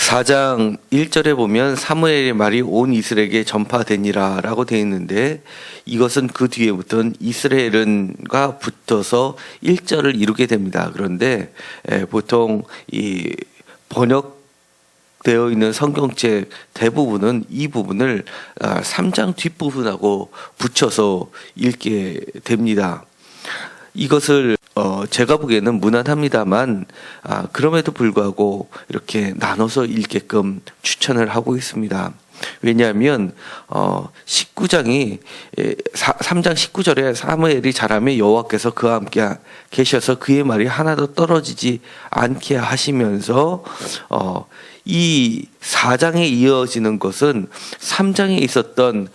4장 1절에 보면 사무엘의 말이 온 이스라엘에게 전파되니라 라고 되어 있는데, 이것은 그 뒤에부터는 이스라엘은가 붙어서 1절을 이루게 됩니다. 그런데 보통 이 번역되어 있는 성경책 대부분은 이 부분을 3장 뒷부분하고 붙여서 읽게 됩니다. 이것을 제가 보기에는 무난합니다만, 그럼에도 불구하고 이렇게 나눠서 읽게끔 추천을 하고 있습니다. 왜냐하면 19장이 3장 19절에 사무엘이 자라매 여호와께서 그와 함께 계셔서 그의 말이 하나도 떨어지지 않게 하시면서 이 4장에 이어지는 것은 3장에 있었던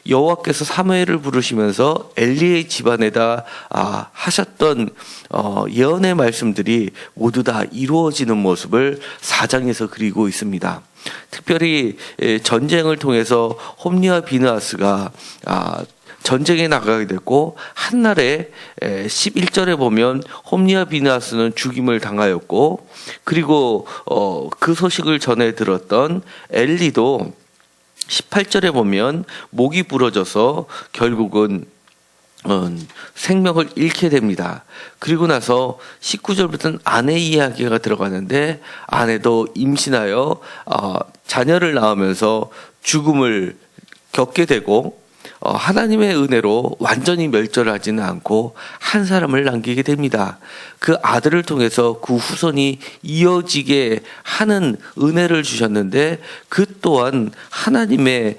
여호와께서 사무엘을 부르시면서 엘리의 집안에다 하셨던 예언의 말씀들이 모두 다 이루어지는 모습을 4장에서 그리고 있습니다. 특별히 전쟁을 통해서 홈리와 비느하스가 전쟁에 나가게 됐고, 한날에 11절에 보면 홈리와 비느하스는 죽임을 당하였고, 그리고 그 소식을 전해 들었던 엘리도 18절에 보면 목이 부러져서 결국은 생명을 잃게 됩니다. 그리고 나서 19절부터는 아내 이야기가 들어가는데, 아내도 임신하여 자녀를 낳으면서 죽음을 겪게 되고, 하나님의 은혜로 완전히 멸절하지는 않고 한 사람을 남기게 됩니다. 그 아들을 통해서 그 후손이 이어지게 하는 은혜를 주셨는데, 그 또한 하나님의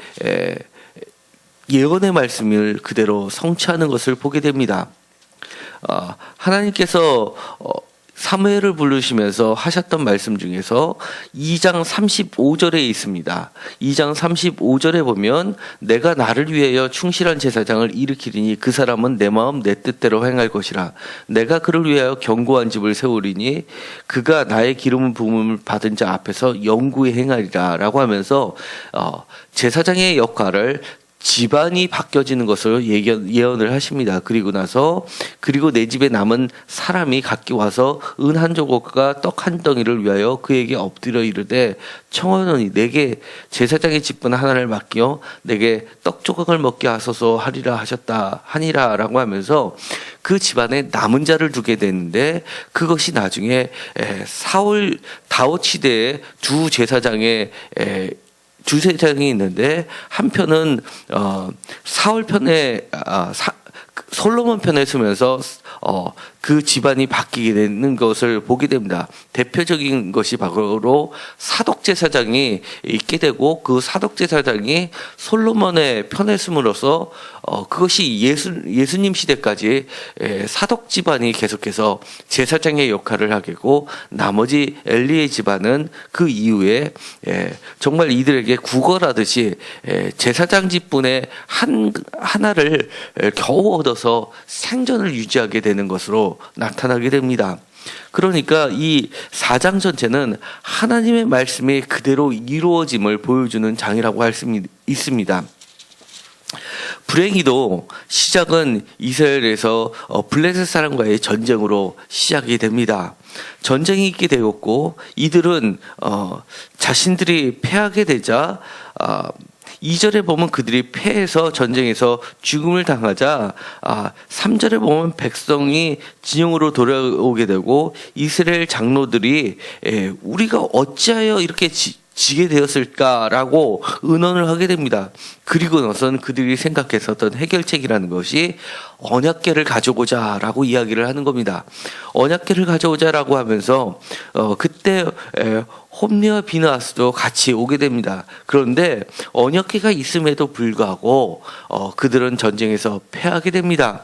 예언의 말씀을 그대로 성취하는 것을 보게 됩니다. 하나님께서 사무엘을 부르시면서 하셨던 말씀 중에서 2장 35절에 있습니다. 2장 35절에 보면 내가 나를 위하여 충실한 제사장을 일으키리니 그 사람은 내 마음 내 뜻대로 행할 것이라. 내가 그를 위하여 견고한 집을 세우리니 그가 나의 기름 부음을 받은 자 앞에서 영구히 행하리라 라고 하면서 제사장의 역할을 집안이 바뀌어지는 것을 예언을 하십니다. 그리고 나서 그리고 내 집에 남은 사람이 각기 와서 은 한 조각과 떡 한 덩이를 위하여 그에게 엎드려 이르되 청하노니 내게 제사장의 직분 하나를 맡겨 내게 떡 조각을 먹게 하소서 하니라 라고 하면서 그 집안에 남은 자를 두게 되는데, 그것이 나중에 다윗 시대의 두 제사장이 있는데, 한 편은 사울 편에 솔로몬 편에 서면서 그 집안이 바뀌게 되는 것을 보게 됩니다. 대표적인 것이 바로 사독 제사장이 있게 되고, 그 사독 제사장이 솔로몬의 편에 서므로써 그것이 예수님 시대까지 사독 집안이 계속해서 제사장의 역할을 하게 되고, 나머지 엘리의 집안은 그 이후에 정말 이들에게 구걸하듯이 제사장 집분의 하나를 겨우 얻어서 생존을 유지하게 되는 것으로 나타나게 됩니다. 그러니까 이 4장 전체는 하나님의 말씀이 그대로 이루어짐을 보여주는 장이라고 할 수 있습니다. 불행히도 시작은 이스라엘에서 블레셋 사람과의 전쟁으로 시작이 됩니다. 전쟁이 있게 되었고, 이들은 자신들이 패하게 되자 2절에 보면 그들이 패해서 전쟁에서 죽음을 당하자 3절에 보면 백성이 진영으로 돌아오게 되고, 이스라엘 장로들이 우리가 어찌하여 이렇게 지게 되었을까라고 의논을 하게 됩니다. 그리고 나서는 그들이 생각했었던 해결책이라는 것이 언약궤를 가져오자라고 이야기를 하는 겁니다. 언약궤를 가져오자라고 하면서 그때 홈리와 비느하스도 같이 오게 됩니다. 그런데 언약궤가 있음에도 불구하고 그들은 전쟁에서 패하게 됩니다.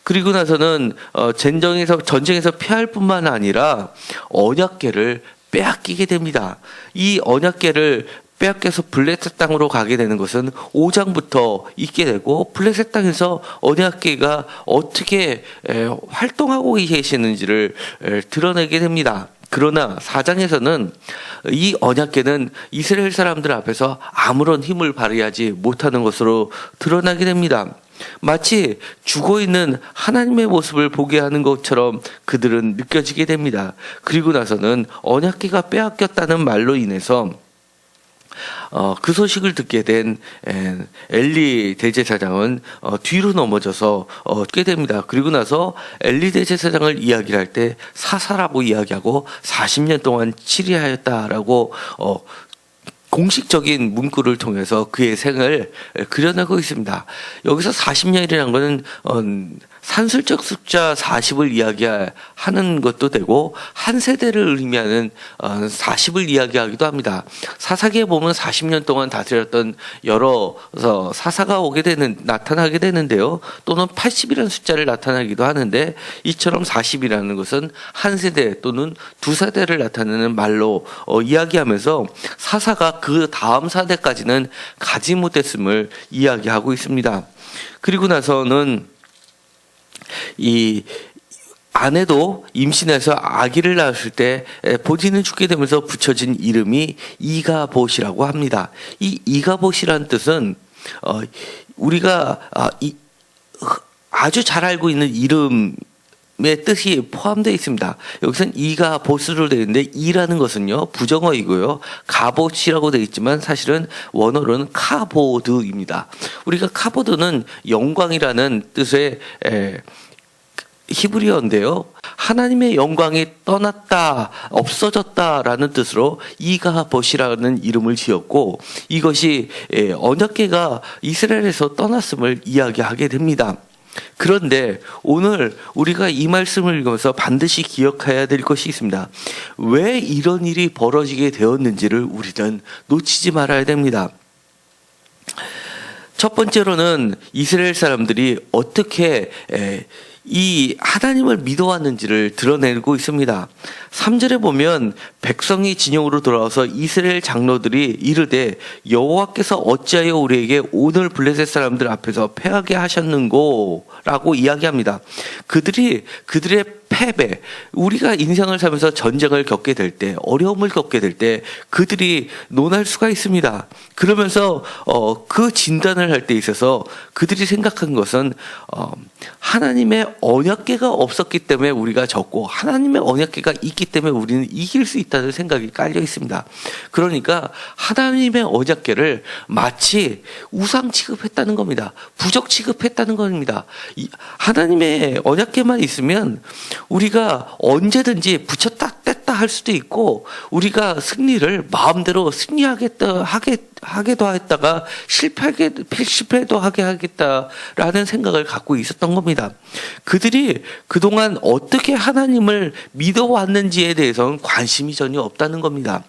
그리고 나서는 전쟁에서 패할 뿐만 아니라 언약궤를 빼앗기게 됩니다. 이 언약궤를 빼앗겨서 블레셋 땅으로 가게 되는 것은 5장부터 있게 되고, 블레셋 땅에서 언약궤가 어떻게 활동하고 계시는지를 드러내게 됩니다. 그러나 4장에서는 이 언약궤는 이스라엘 사람들 앞에서 아무런 힘을 발휘하지 못하는 것으로 드러나게 됩니다. 마치 죽어있는 하나님의 모습을 보게 하는 것처럼 그들은 느껴지게 됩니다. 그리고 나서는 언약궤가 빼앗겼다는 말로 인해서 그 소식을 듣게 된 엘리 대제사장은 뒤로 넘어져서 죽게 됩니다. 그리고 나서 엘리 대제사장을 이야기를 할 때 사사라고 이야기하고 40년 동안 치리하였다라고 공식적인 문구를 통해서 그의 생을 그려내고 있습니다. 여기서 40년이라는 것은 산술적 숫자 40을 이야기하는 것도 되고 한 세대를 의미하는 40을 이야기하기도 합니다. 사사기에 보면 40년 동안 다스렸던 여러 사사가 나타나게 되는데요. 또는 80이라는 숫자를 나타나기도 하는데 이처럼 40이라는 것은 한 세대 또는 두 세대를 나타내는 말로 이야기하면서 사사가 그 다음 세대까지는 가지 못했음을 이야기하고 있습니다. 그리고 나서는 이 아내도 임신해서 아기를 낳았을 때 본인은 죽게 되면서 붙여진 이름이 이가봇이라고 합니다. 이 이가봇이라는 뜻은 우리가 아주 잘 알고 있는 이름의 뜻이 포함되어 있습니다. 여기서는 이가봇으로 되어 있는데 이라는 것은요 부정어이고요. 가봇이라고 되어 있지만 사실은 원어로는 카보드입니다. 우리가 카보드는 영광이라는 뜻의 히브리어인데요. 하나님의 영광이 떠났다, 없어졌다라는 뜻으로 이가봇이라는 이름을 지었고 이것이 언약궤가 이스라엘에서 떠났음을 이야기하게 됩니다. 그런데 오늘 우리가 이 말씀을 읽으면서 반드시 기억해야 될 것이 있습니다. 왜 이런 일이 벌어지게 되었는지를 우리는 놓치지 말아야 됩니다. 첫 번째로는 이스라엘 사람들이 어떻게 이 하나님을 믿어왔는지를 드러내고 있습니다. 3절에 보면 백성이 진영으로 돌아와서 이스라엘 장로들이 이르되 여호와께서 어찌하여 우리에게 오늘 블레셋 사람들 앞에서 패하게 하셨는고 라고 이야기합니다. 그들의 패배, 우리가 인생을 살면서 전쟁을 겪게 될 때, 어려움을 겪게 될 때 그들이 논할 수가 있습니다. 그러면서 그 진단을 할 때 있어서 그들이 생각한 것은 하나님의 언약궤가 없었기 때문에 우리가 졌고 하나님의 언약궤가 있기 때문에 우리는 이길 수 있다는 생각이 깔려 있습니다. 그러니까 하나님의 언약궤를 마치 우상 취급했다는 겁니다. 부적 취급했다는 겁니다. 하나님의 언약궤만 있으면 우리가 언제든지 붙였다 뗐다 할 수도 있고 우리가 승리를 마음대로 승리하겠다 하게도 했다가 실패도 하게 하겠다라는 생각을 갖고 있었던 겁니다. 그들이 그동안 어떻게 하나님을 믿어왔는지에 대해서는 관심이 전혀 없다는 겁니다.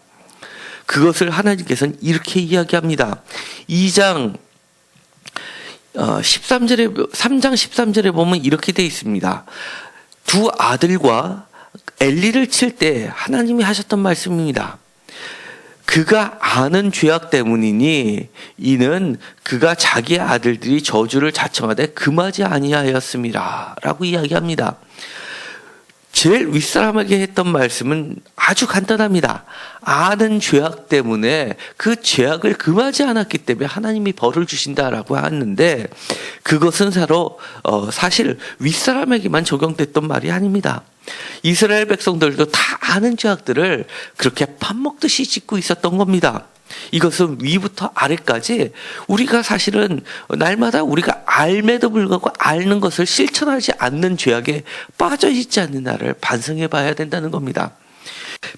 그것을 하나님께서는 이렇게 이야기합니다. 3장 13절에 보면 이렇게 되어 있습니다. 두 아들과 엘리를 칠 때 하나님이 하셨던 말씀입니다. 그가 아는 죄악 때문이니 이는 그가 자기 아들들이 저주를 자청하되 금하지 아니하였음이라 라고 이야기합니다. 제일 윗사람에게 했던 말씀은 아주 간단합니다. 아는 죄악 때문에 그 죄악을 금하지 않았기 때문에 하나님이 벌을 주신다라고 하는데 그것은 사실 윗사람에게만 적용됐던 말이 아닙니다. 이스라엘 백성들도 다 아는 죄악들을 그렇게 밥 먹듯이 짓고 있었던 겁니다. 이것은 위부터 아래까지 우리가 사실은 날마다 우리가 알매도 불구하고 앓는 것을 실천하지 않는 죄악에 빠져 있지 않는 나를 반성해 봐야 된다는 겁니다.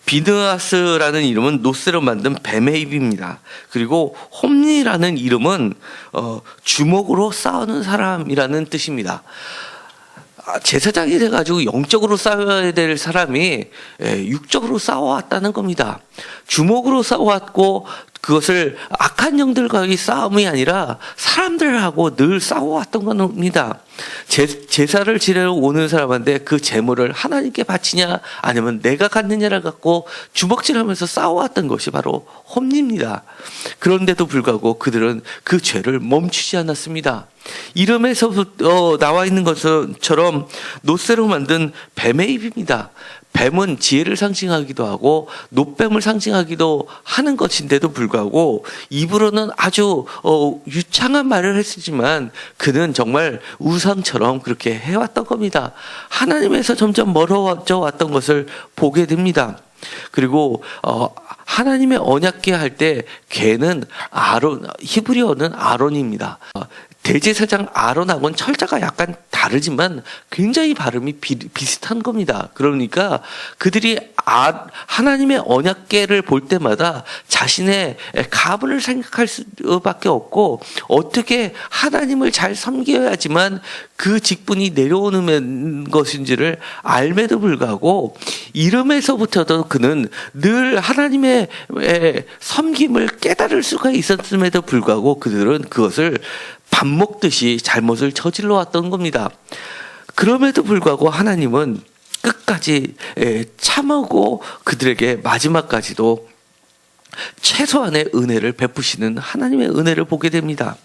비느하스라는 이름은 노스로 만든 뱀의 입입니다. 그리고 홈리라는 이름은 주먹으로 싸우는 사람이라는 뜻입니다. 제사장이 돼가지고 영적으로 싸워야 될 사람이 육적으로 싸워왔다는 겁니다. 주먹으로 싸워왔고 그것을 악한 영들과의 싸움이 아니라 사람들하고 늘 싸워왔던 겁니다. 제사를 지내러 오는 사람한테 그 제물을 하나님께 바치냐 아니면 내가 갖느냐를 갖고 주먹질하면서 싸워왔던 것이 바로 홈리입니다. 그런데도 불구하고 그들은 그 죄를 멈추지 않았습니다. 이름에서부터 나와 있는 것처럼 놋새로 만든 뱀의 입입니다. 뱀은 지혜를 상징하기도 하고 놋뱀을 상징하기도 하는 것인데도 불구하고 입으로는 아주 유창한 말을 했지만 그는 정말 우상처럼 그렇게 해왔던 겁니다. 하나님에서 점점 멀어져 왔던 것을 보게 됩니다. 그리고 하나님의 언약궤 할 때 걔는 아론, 히브리어는 아론입니다. 대제사장 아론하고는 철자가 약간 다르지만 굉장히 발음이 비슷한 겁니다. 그러니까 그들이 하나님의 언약궤를 볼 때마다 자신의 가문을 생각할 수밖에 없고 어떻게 하나님을 잘 섬겨야지만 그 직분이 내려오는 것인지를 알매도 불구하고 이름에서부터도 그는 늘 하나님의 섬김을 깨달을 수가 있었음에도 불구하고 그들은 그것을 밥 먹듯이 잘못을 저질러 왔던 겁니다. 그럼에도 불구하고 하나님은 끝까지 참하고 그들에게 마지막까지도 최소한의 은혜를 베푸시는 하나님의 은혜를 보게 됩니다.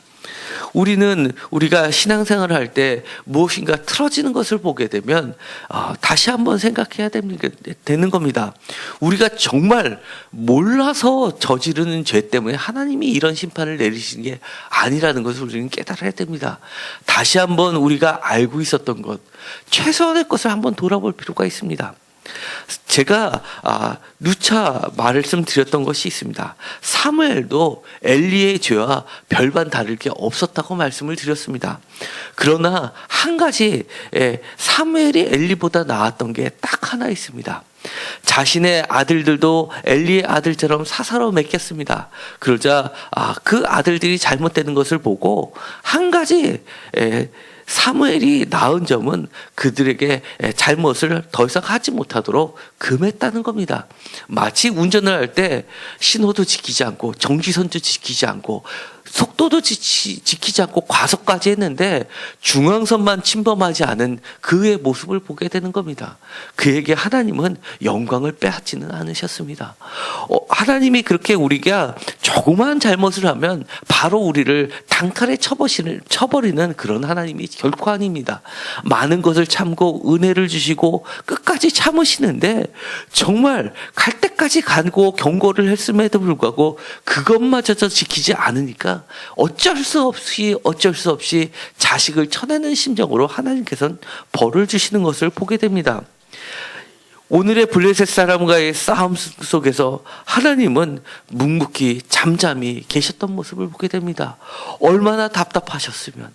우리가 신앙생활을 할 때 무엇인가 틀어지는 것을 보게 되면 다시 한번 생각해야 되는 겁니다. 우리가 정말 몰라서 저지르는 죄 때문에 하나님이 이런 심판을 내리시는 게 아니라는 것을 우리는 깨달아야 됩니다. 다시 한번 우리가 알고 있었던 것, 최소한의 것을 한번 돌아볼 필요가 있습니다. 제가 누차 말씀드렸던 것이 있습니다. 사무엘도 엘리의 죄와 별반 다를 게 없었다고 말씀을 드렸습니다. 그러나 한 가지 사무엘이 엘리보다 나았던 게 딱 하나 있습니다. 자신의 아들들도 엘리의 아들처럼 사사로 맡겼습니다. 그러자 그 아들들이 잘못되는 것을 보고 한 가지 사무엘이 나은 점은 그들에게 잘못을 더 이상 하지 못하도록 금했다는 겁니다. 마치 운전을 할 때 신호도 지키지 않고 정지선도 지키지 않고 속도도 지키지 않고 과속까지 했는데 중앙선만 침범하지 않은 그의 모습을 보게 되는 겁니다. 그에게 하나님은 영광을 빼앗지는 않으셨습니다. 하나님이 그렇게 우리가 조그마한 잘못을 하면 바로 우리를 단칼에 쳐버리는 그런 하나님이 결코 아닙니다. 많은 것을 참고 은혜를 주시고 끝까지 참으시는데 정말 갈 때까지 가고 경고를 했음에도 불구하고 그것마저도 지키지 않으니까 어쩔 수 없이 자식을 쳐내는 심정으로 하나님께서는 벌을 주시는 것을 보게 됩니다. 오늘의 블레셋 사람과의 싸움 속에서 하나님은 묵묵히 잠잠히 계셨던 모습을 보게 됩니다. 얼마나 답답하셨으면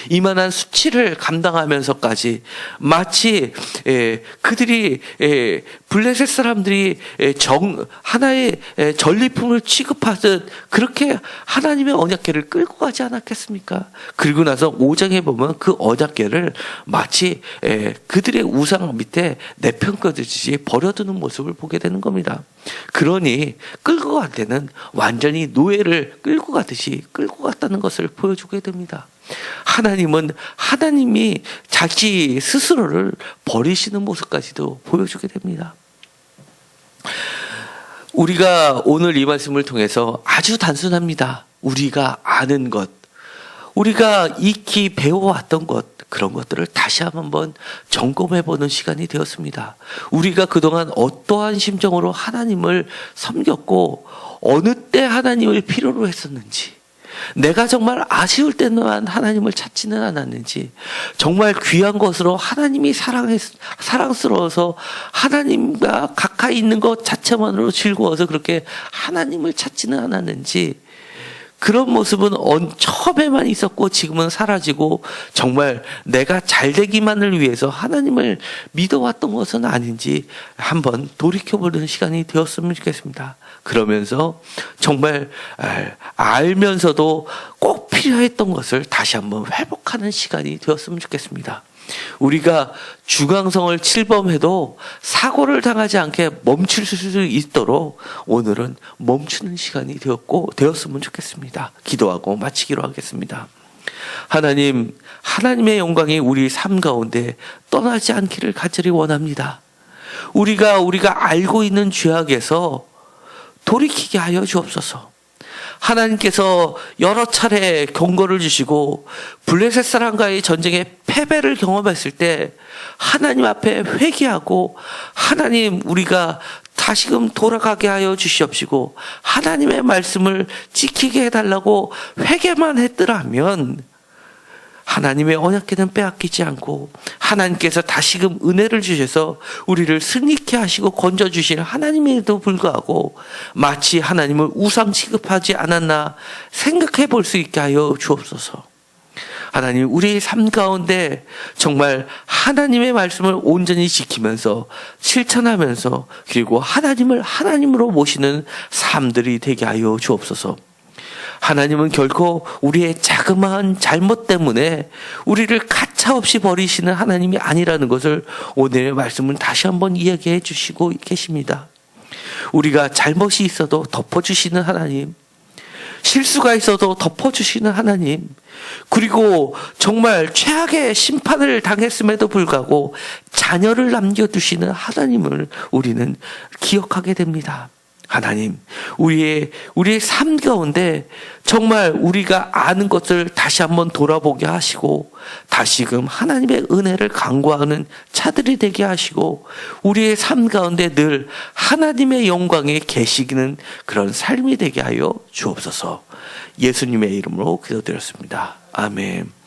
이만한 수치를 감당하면서까지 마치 그들이 블레셋 사람들이 하나의 전리품을 취급하듯 그렇게 하나님의 언약궤를 끌고 가지 않았겠습니까? 그리고 나서 5장에 보면 그 언약궤를 마치 그들의 우상 밑에 내팽겨두듯이 버려두는 모습을 보게 되는 겁니다. 그러니 끌고 갈 때는 완전히 노예를 끌고 가듯이 끌고 갔다는 것을 보여주게 됩니다. 하나님이 자기 스스로를 버리시는 모습까지도 보여주게 됩니다. 우리가 오늘 이 말씀을 통해서 아주 단순합니다. 우리가 아는 것, 우리가 익히 배워왔던 것, 그런 것들을 다시 한번 점검해보는 시간이 되었습니다. 우리가 그동안 어떠한 심정으로 하나님을 섬겼고 어느 때 하나님을 필요로 했었는지, 내가 정말 아쉬울 때만 하나님을 찾지는 않았는지, 정말 귀한 것으로 하나님이 사랑스러워서 하나님과 가까이 있는 것 자체만으로 즐거워서 그렇게 하나님을 찾지는 않았는지, 그런 모습은 처음에만 있었고 지금은 사라지고 정말 내가 잘되기만을 위해서 하나님을 믿어왔던 것은 아닌지 한번 돌이켜보는 시간이 되었으면 좋겠습니다. 그러면서 정말 알면서도 꼭 필요했던 것을 다시 한번 회복하는 시간이 되었으면 좋겠습니다. 우리가 주강성을 침범해도 사고를 당하지 않게 멈출 수 있도록 오늘은 멈추는 시간이 되었으면 좋겠습니다. 기도하고 마치기로 하겠습니다. 하나님, 하나님의 영광이 우리 삶 가운데 떠나지 않기를 간절히 원합니다. 우리가 알고 있는 죄악에서 돌이키게 하여 주옵소서. 하나님께서 여러 차례 경고를 주시고 블레셋 사람과의 전쟁에 패배를 경험했을 때 하나님 앞에 회개하고 하나님, 우리가 다시금 돌아가게 하여 주시옵시고 하나님의 말씀을 지키게 해달라고 회개만 했더라면 하나님의 언약궤는 빼앗기지 않고 하나님께서 다시금 은혜를 주셔서 우리를 승리케 하시고 건져주시는 하나님에도 불구하고 마치 하나님을 우상 취급하지 않았나 생각해 볼 수 있게 하여 주옵소서. 하나님, 우리의 삶 가운데 정말 하나님의 말씀을 온전히 지키면서 실천하면서 그리고 하나님을 하나님으로 모시는 삶들이 되게 하여 주옵소서. 하나님은 결코 우리의 자그마한 잘못 때문에 우리를 가차없이 버리시는 하나님이 아니라는 것을 오늘의 말씀은 다시 한번 이야기해 주시고 계십니다. 우리가 잘못이 있어도 덮어주시는 하나님, 실수가 있어도 덮어주시는 하나님, 그리고 정말 최악의 심판을 당했음에도 불구하고 자녀를 남겨두시는 하나님을 우리는 기억하게 됩니다. 하나님, 우리의 삶 가운데 정말 우리가 아는 것을 다시 한번 돌아보게 하시고 다시금 하나님의 은혜를 간구하는 차들이 되게 하시고 우리의 삶 가운데 늘 하나님의 영광이 계시는 그런 삶이 되게 하여 주옵소서. 예수님의 이름으로 기도드렸습니다. 아멘.